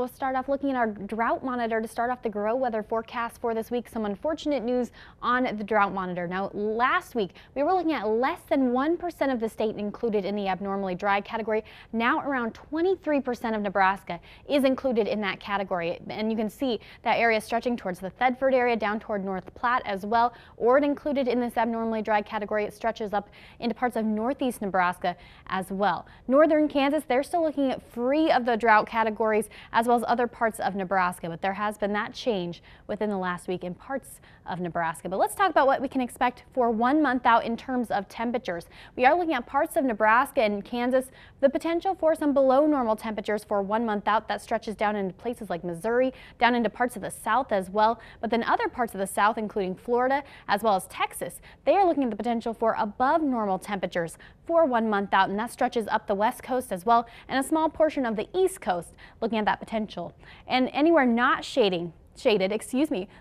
we'll start off looking at our drought monitor to start off the grow weather forecast for this week. Some unfortunate news on the drought monitor. Now, last week we were looking at less than 1% of the state included in the abnormally dry category. Now around 23% of Nebraska is included in that category. And you can see that area stretching towards the Thedford area, down toward North Platte as well. Or included in this abnormally dry category, it stretches up into parts of northeast Nebraska as well. Northern Kansas, they're still looking at free of the drought categories, as well as other parts of Nebraska, but there has been that change within the last week in parts of Nebraska. But let's talk about what we can expect for 1 month out in terms of temperatures. We are looking at parts of Nebraska and Kansas, the potential for some below normal temperatures for 1 month out. That stretches down into places like Missouri, down into parts of the South as well. But then other parts of the South, including Florida as well as Texas, they are looking at the potential for above normal temperatures for 1 month out, and that stretches up the West Coast as well, and a small portion of the East Coast, looking at that potential. And anywhere not shaded,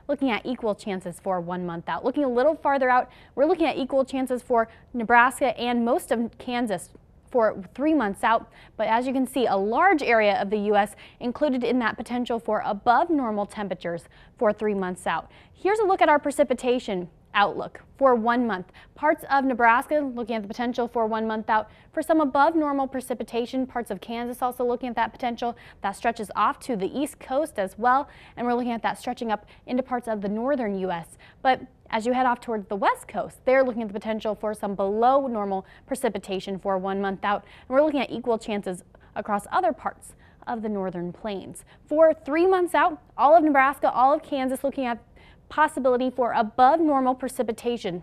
looking at equal chances for 1 month out. Looking a little farther out, we're looking at equal chances for Nebraska and most of Kansas for 3 months out. But as you can see, a large area of the U.S. included in that potential for above normal temperatures for 3 months out. Here's a look at our precipitation outlook for 1 month. Parts of Nebraska looking at the potential for 1 month out for some above normal precipitation. Parts of Kansas also looking at that potential. That stretches off to the East Coast as well, and we're looking at that stretching up into parts of the northern U.S. But as you head off towards the West Coast, they're looking at the potential for some below normal precipitation for 1 month out, and we're looking at equal chances across other parts of the northern plains. For 3 months out, all of Nebraska, all of Kansas looking at possibility for above normal precipitation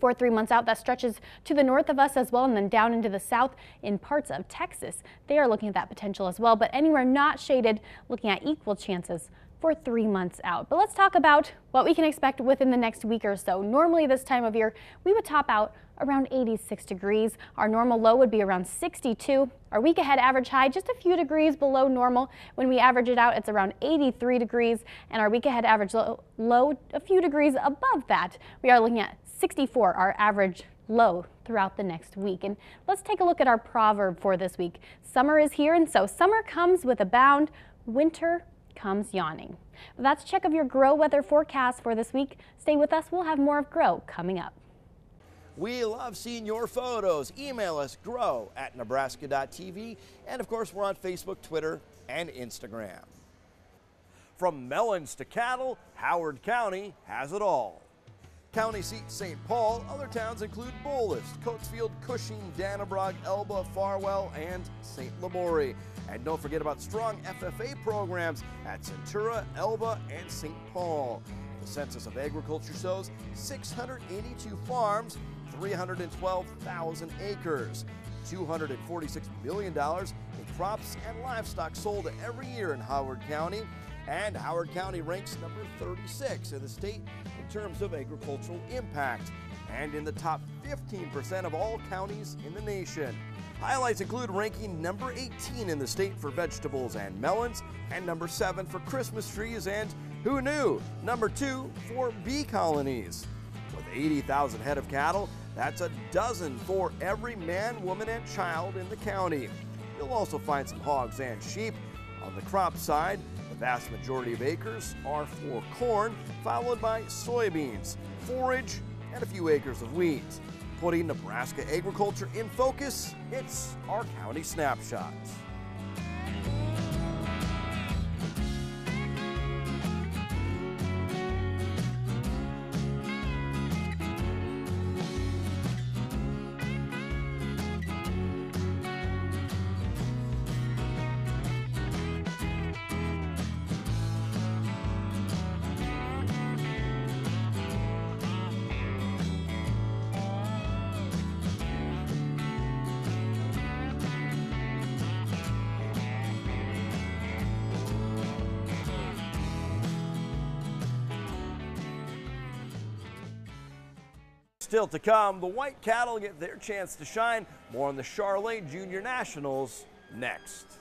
for 3 months out. That stretches to the north of us as well, and then down into the south in parts of Texas. They are looking at that potential as well, but anywhere not shaded, looking at equal chances for 3 months out. But let's talk about what we can expect within the next week or so. Normally this time of year, we would top out around 86 degrees. Our normal low would be around 62. Our week ahead average high just a few degrees below normal. When we average it out, it's around 83 degrees, and our week ahead average low a few degrees above that. We are looking at 64, our average low throughout the next week. And let's take a look at our proverb for this week. Summer is here, and so summer comes with a bound, winter comes yawning. Well, that's a check of your Grow weather forecast for this week. Stay with us. We'll have more of Grow coming up. We love seeing your photos. Email us grow@nebraska.tv, and of course we're on Facebook, Twitter, and Instagram. From melons to cattle, Howard County has it all. County seat St. Paul, other towns include Bolus, Coatesville, Cushing, Dannebrog, Elba, Farwell, and St. Laborie. And don't forget about strong FFA programs at Centura, Elba, and St. Paul. The Census of Agriculture shows 682 farms, 312,000 acres, $246 million in crops and livestock sold every year in Howard County. And Howard County ranks number 36 in the state in terms of agricultural impact, and in the top 15% of all counties in the nation. Highlights include ranking number 18 in the state for vegetables and melons, and number 7 for Christmas trees, and who knew, number 2 for bee colonies. With 80,000 head of cattle, that's a dozen for every man, woman, and child in the county. You'll also find some hogs and sheep. On the crop side, the vast majority of acres are for corn, followed by soybeans, forage, and a few acres of wheat. Putting Nebraska agriculture in focus, it's our County Snapshot. Still to come, the white cattle get their chance to shine. More on the Charlotte Junior Nationals next.